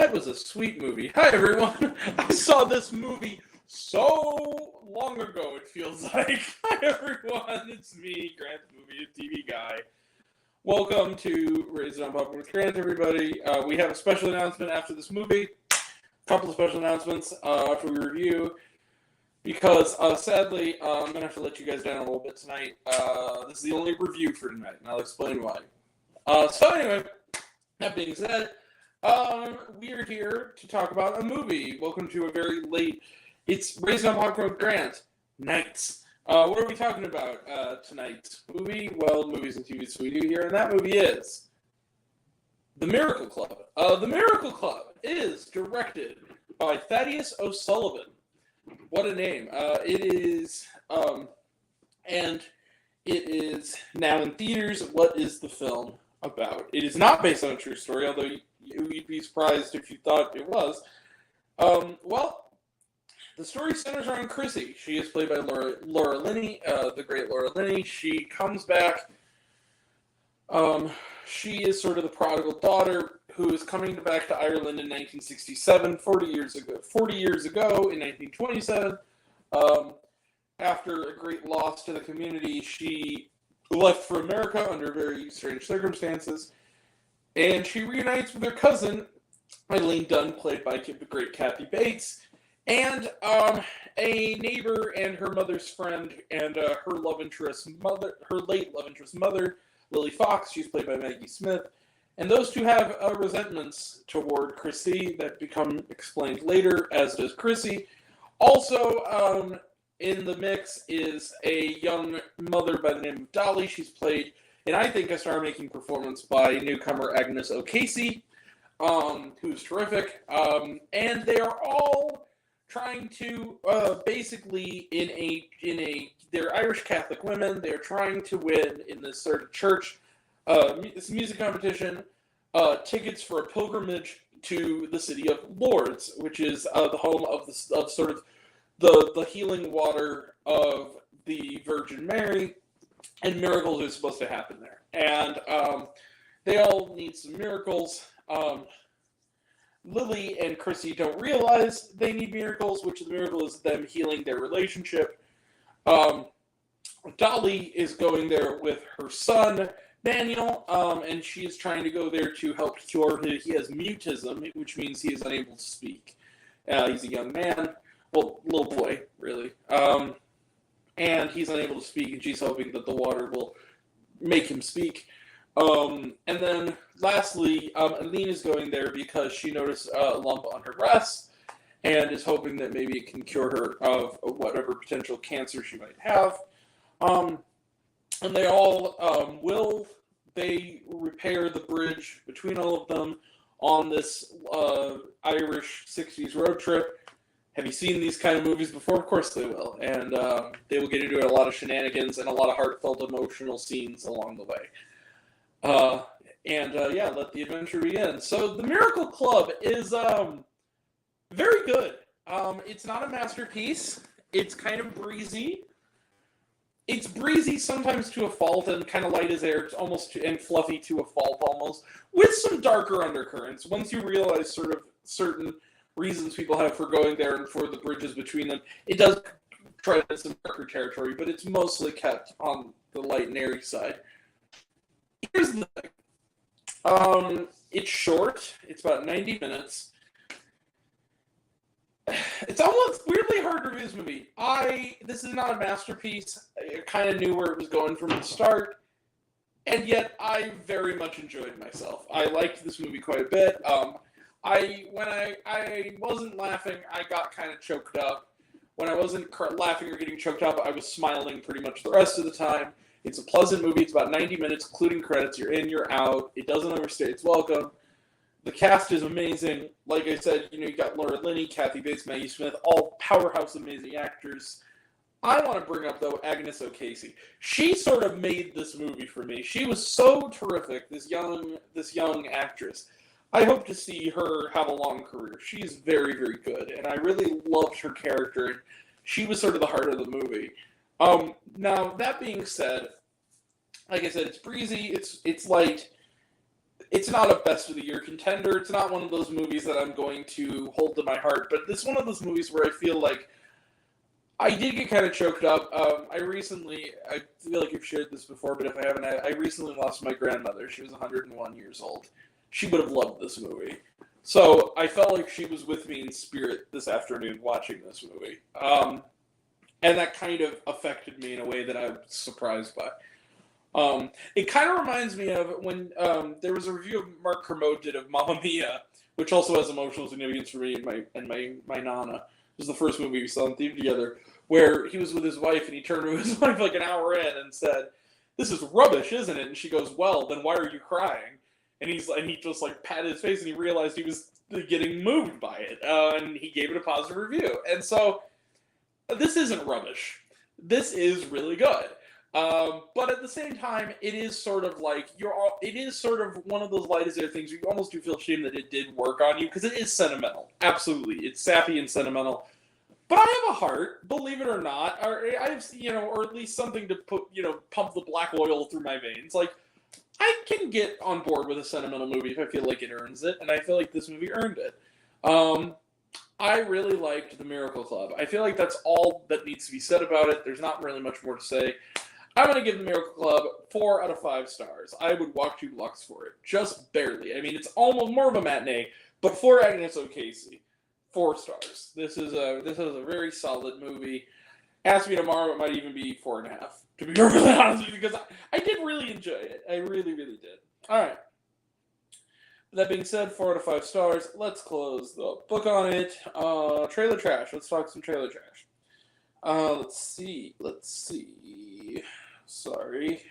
That was a sweet movie. Hi, everyone. I saw this movie so long ago, it feels like. Hi, everyone. It's me, Grant, the movie TV guy. Welcome to Raised on Popcorn with Grant, everybody. We have a special announcement after this movie. A couple of special announcements after we review. Because, sadly, I'm going to have to let you guys down a little bit tonight. This is the only review for tonight, and I'll explain why. So anyway, that being said, we are here to talk about a movie. Welcome to a very late, it's Raised on Popcorn with Grant, Nights. What are we talking about tonight? Movie? Well, movies and TVs we do here, and that movie is The Miracle Club. The Miracle Club is directed by Thaddeus O'Sullivan. What a name. It is, and it is now in theaters. What is the film about? It is not based on a true story, although you'd be surprised if you thought it was. Well, the story centers around Chrissy. She is played by Laura Linney, the great Laura Linney. She comes back. She is sort of the prodigal daughter who is coming back to Ireland in 1967, 40 years ago in 1927. After a great loss to the community, she left for America under very strange circumstances, and she reunites with her cousin, Eileen Dunn, played by the great Kathy Bates, and a neighbor and her mother's friend, and her late love interest mother, Lily Fox. She's played by Maggie Smith. And those two have resentments toward Chrissy that become explained later, as does Chrissy. Also, in the mix is a young mother by the name of Dolly. She's played, and I think a star-making performance by newcomer Agnes O'Casey, who's terrific. And they are all trying to basically they're Irish Catholic women. They're trying to win in this sort of church. This music competition, tickets for a pilgrimage to the city of Lourdes, which is the home of sort of the healing water of the Virgin Mary, and miracles are supposed to happen there. And they all need some miracles. Lily and Chrissy don't realize they need miracles, which the miracle is them healing their relationship. Dolly is going there with her son, Daniel, and she is trying to go there to help cure him. He has mutism, which means he is unable to speak. He's a young man, well, little boy, really, and he's unable to speak, and she's hoping that the water will make him speak. And then, lastly, Eileen is going there because she noticed a lump on her breast, and is hoping that maybe it can cure her of whatever potential cancer she might have. And they all they repair the bridge between all of them on this Irish 60s road trip. Have you seen these kind of movies before? Of course they will. And they will get into a lot of shenanigans and a lot of heartfelt, emotional scenes along the way. Yeah, let the adventure begin. So The Miracle Club is very good. It's not a masterpiece. It's kind of breezy. It's breezy sometimes to a fault, and kind of light as air, and fluffy to a fault almost, with some darker undercurrents. Once you realize sort of certain reasons people have for going there and for the bridges between them, it does try to some darker territory, but it's mostly kept on the light and airy side. Here's the thing. It's short. It's about 90 minutes. It's almost weirdly hard to review this movie. This is not a masterpiece. I kind of knew where it was going from the start, and yet I very much enjoyed myself. I liked this movie quite a bit. When I wasn't laughing, I got kind of choked up. When I wasn't laughing or getting choked up, I was smiling pretty much the rest of the time. It's a pleasant movie. It's about 90 minutes, including credits. You're in, you're out. It doesn't overstay its welcome. The cast is amazing. Like I said, you got Laura Linney, Kathy Bates, Maggie Smith, all powerhouse amazing actors. I want to bring up, though, Agnes O'Casey. She sort of made this movie for me. She was so terrific, this young actress. I hope to see her have a long career. She's very, very good, and I really loved her character. She was sort of the heart of the movie. Now, that being said, like I said, it's breezy, it's light. it's not a best of the year contender. It's not one of those movies that I'm going to hold to my heart, but it's one of those movies where I feel like I did get kind of choked up. I feel like I've shared this before, but if I haven't, I recently lost my grandmother. She was 101 years old. She would have loved this movie. So I felt like she was with me in spirit this afternoon watching this movie. And that kind of affected me in a way that I was surprised by. It kind of reminds me of when there was a review of Mark Kermode did of Mamma Mia, which also has emotional significance for me and my Nana. It was the first movie we saw in theater together, where he was with his wife and he turned to his wife like an hour in and said, "This is rubbish, isn't it?" And she goes, "Well, then why are you crying?" And he just like patted his face and he realized he was getting moved by it, and he gave it a positive review. And so this isn't rubbish. This is really good. But at the same time, it is sort of like it is sort of one of those light as air things. You almost do feel shame that it did work on you because it is sentimental. Absolutely, it's sappy and sentimental. But I have a heart, believe it or not, or I have, or at least something to put, pump the black oil through my veins. Like, I can get on board with a sentimental movie if I feel like it earns it, and I feel like this movie earned it. I really liked The Miracle Club. I feel like that's all that needs to be said about it. There's not really much more to say. I'm going to give The Miracle Club 4 out of 5 stars. I would walk 2 blocks for it. Just barely. I mean, it's almost more of a matinee, but for Agnes O'Casey, 4 stars. This is a very solid movie. Ask me tomorrow, it might even be 4.5. To be perfectly honest with you, because I did really enjoy it. I really, really did. All right. That being said, 4 out of 5 stars. Let's close the book on it. Trailer trash. Let's talk some trailer trash. Let's see. Sorry.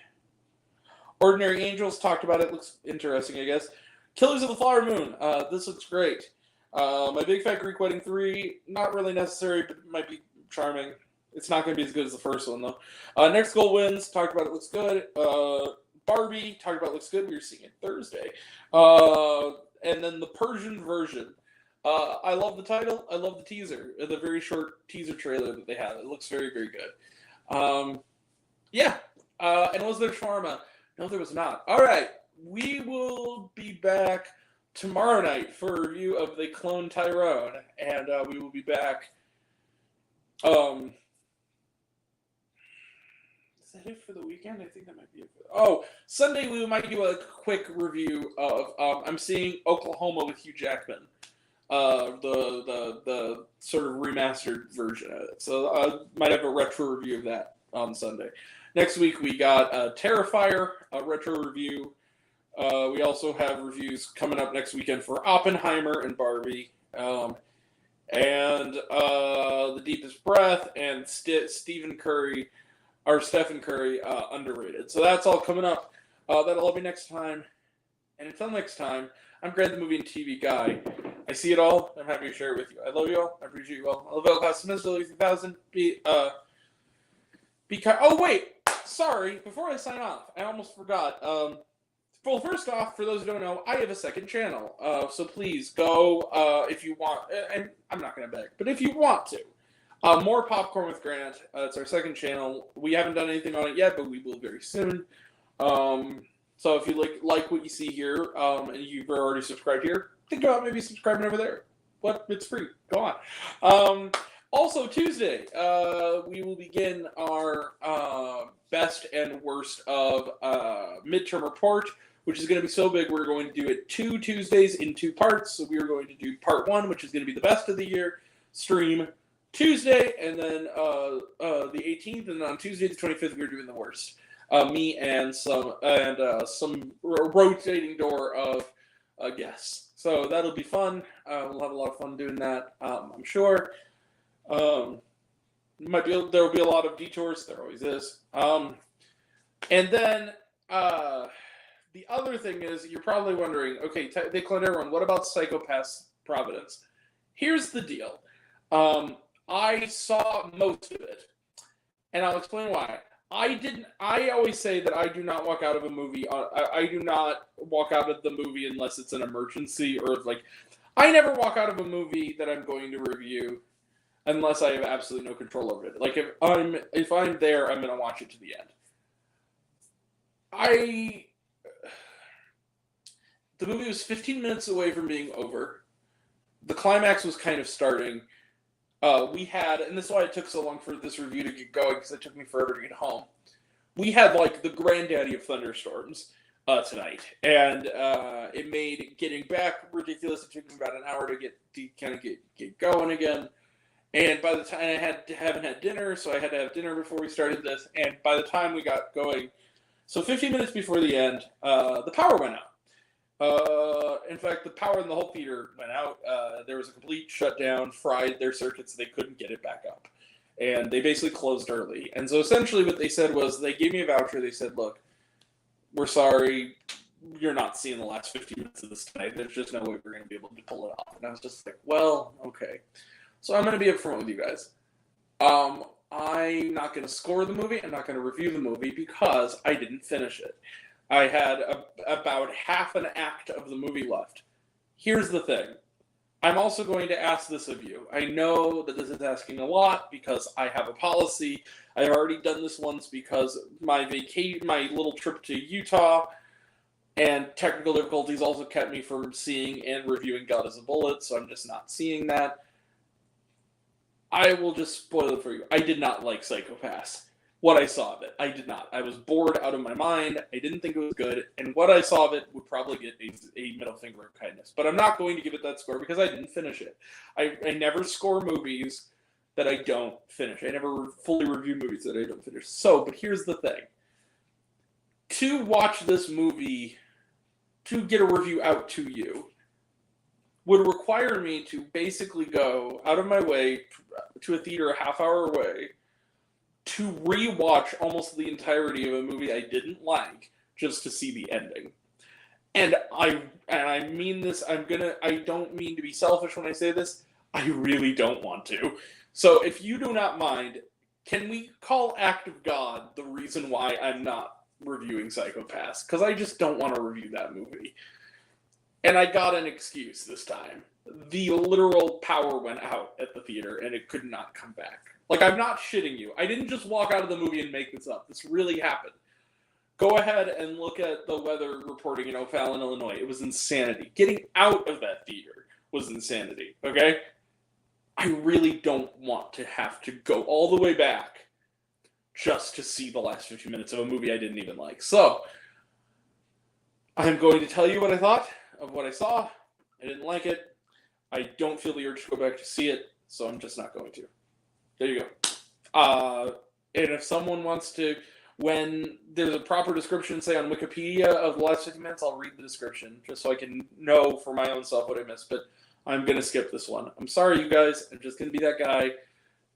Ordinary Angels, talked about it. Looks interesting, I guess. Killers of the Flower Moon. This looks great. My Big Fat Greek Wedding 3, not really necessary, but might be charming. It's not going to be as good as the first one, though. Next Goal Wins, talked about it. Looks good. Barbie, talked about it. Looks good. We were seeing it Thursday. And then the Persian version. I love the title. I love the teaser. The very short teaser trailer that they have. It looks very, very good. Yeah. And was there shawarma? No, there was not. All right. We will be back tomorrow night for a review of The Clone Tyrone. And we will be back. Is that it for the weekend? I think that might be it. Sunday we might do a quick review of I'm seeing Oklahoma with Hugh Jackman. The sort of remastered version of it. So I might have a retro review of that on Sunday. Next week we got Terrifier, a retro review. We also have reviews coming up next weekend for Oppenheimer and Barbie. And The Deepest Breath and Stephen Curry, Underrated. So that's all coming up. That'll all be next time. And until next time, I'm Grant the Movie and TV Guy. I see it all. I'm happy to share it with you. I love you all. I appreciate you all. I love you all. Class semester 3000. Be kind. Oh, wait. Sorry. Before I sign off, I almost forgot. Well, first off, for those who don't know, I have a second channel. So please go if you want. And I'm not going to beg, but if you want to. More Popcorn with Grant. It's our second channel. We haven't done anything on it yet, but we will very soon. So if you like what you see here, and you've already subscribed here, think about maybe subscribing over there. What? It's free. Go on. Also, Tuesday, we will begin our best and worst of midterm report, which is going to be so big, we're going to do it 2 Tuesdays in 2 parts. So we are going to do part 1, which is going to be the best of the year, stream Tuesday, and then the 18th, and on Tuesday the 25th, we're doing the worst. Me and some rotating door of guests. So that'll be fun. We'll have a lot of fun doing that, I'm sure. There will be a lot of detours. There always is. And then the other thing is, you're probably wondering, okay, they cloned everyone. What about Psychopaths Providence? Here's the deal. I saw most of it, and I'll explain why. I always say that I do not walk out of a movie. I do not walk out of the movie unless it's an emergency, or I never walk out of a movie that I'm going to review unless I have absolutely no control over it. Like if I'm there, I'm going to watch it to the end. The movie was 15 minutes away from being over. The climax was kind of starting. We had, and this is why it took so long for this review to get going, because it took me forever to get home. We had, like, the granddaddy of thunderstorms tonight, and it made getting back ridiculous. It took me about an hour to get going again. And by the time I haven't had dinner, so I had to have dinner before we started this. And by the time we got going, so 15 minutes before the end, the power went out. In fact, the power in the whole theater went out. There was a complete shutdown, fried their circuits. They couldn't get it back up. And they basically closed early. And so essentially what they said was, they gave me a voucher. They said, look, we're sorry, you're not seeing the last 15 minutes of this tonight. There's just no way we're going to be able to pull it off. And I was just like, well, okay. So I'm going to be upfront with you guys. I'm not going to score the movie. I'm not going to review the movie because I didn't finish it. I had about half an act of the movie left. Here's the thing. I'm also going to ask this of you. I know that this is asking a lot because I have a policy. I've already done this once because my little trip to Utah and technical difficulties also kept me from seeing and reviewing God as a Bullet, so I'm just not seeing that. I will just spoil it for you. I did not like Psycho-Pass. What I saw of it, I did not. I was bored out of my mind. I didn't think it was good, and what I saw of it would probably get a middle finger of kindness. But I'm not going to give it that score because I didn't finish it. I never score movies that I don't finish. I never fully review movies that I don't finish. But here's the thing. To watch this movie, to get a review out to you, would require me to basically go out of my way to a theater a half hour away to rewatch almost the entirety of a movie I didn't like just to see the ending. And I mean this, I don't mean to be selfish when I say this, I really don't want to. So if you do not mind, can we call Act of God the reason why I'm not reviewing Psycho-Pass? Because I just don't want to review that movie. And I got an excuse this time. The literal power went out at the theater and it could not come back. Like, I'm not shitting you. I didn't just walk out of the movie and make this up. This really happened. Go ahead and look at the weather reporting in O'Fallon, Illinois. It was insanity. Getting out of that theater was insanity, okay? I really don't want to have to go all the way back just to see the last 15 minutes of a movie I didn't even like. So, I'm going to tell you what I thought of what I saw. I didn't like it. I don't feel the urge to go back to see it, so I'm just not going to. There you go. And if someone wants to, when there's a proper description, say on Wikipedia of the last 50 minutes, I'll read the description just so I can know for my own self what I missed. But I'm going to skip this one. I'm sorry, you guys. I'm just going to be that guy.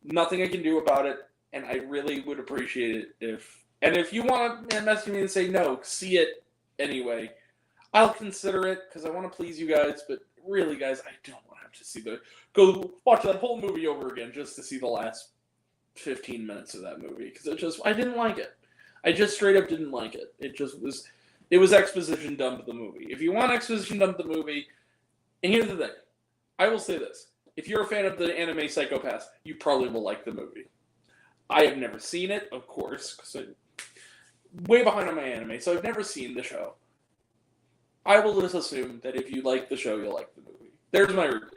Nothing I can do about it. And I really would appreciate it if you want to message me and say, no, see it anyway. I'll consider it because I want to please you guys. But really, guys, I don't want to have to go watch that whole movie over again just to see the last 15 minutes of that movie. Because I didn't like it. I just straight up didn't like it. It was exposition dump the movie. If you want exposition dump the movie, and here's the thing. I will say this. If you're a fan of the anime Psycho-Pass, you probably will like the movie. I have never seen it, of course, because I'm way behind on my anime, so I've never seen the show. I will just assume that if you like the show, you'll like the movie. There's my review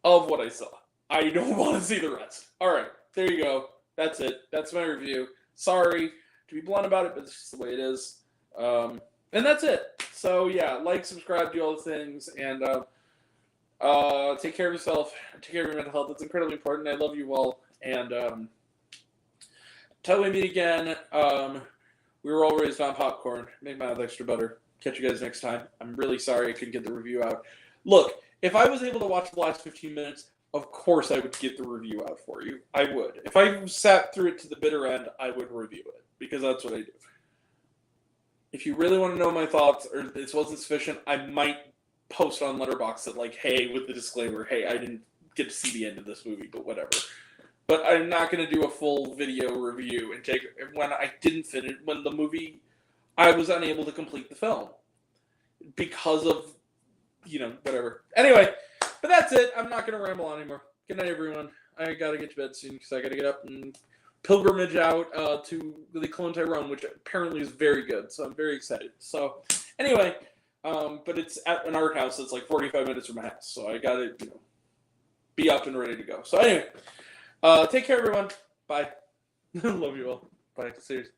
of what I saw. I don't want to see the rest. Alright, there you go. That's it. That's my review. Sorry to be blunt about it, but it's just the way it is. And that's it. So, yeah, like, subscribe, do all the things, and take care of yourself. Take care of your mental health. It's incredibly important. I love you all. And until we meet again, we were all raised on popcorn. Make mine with extra butter. Catch you guys next time. I'm really sorry I couldn't get the review out. Look, if I was able to watch the last 15 minutes, of course I would get the review out for you. I would. If I sat through it to the bitter end, I would review it. Because that's what I do. If you really want to know my thoughts, or this wasn't sufficient, I might post on Letterboxd that, like, hey, with the disclaimer, hey, I didn't get to see the end of this movie, but whatever. But I'm not going to do a full video review and take when I didn't finish, when the movie, I was unable to complete the film. Because of, whatever. Anyway, but that's it. I'm not going to ramble on anymore. Good night, everyone. I got to get to bed soon because I got to get up and pilgrimage out to the Clone Tyrone, which apparently is very good. So I'm very excited. So, anyway, But it's at an art house that's like 45 minutes from my house, so I got to be up and ready to go. So anyway, take care, everyone. Bye. Love you all. Bye. Serious.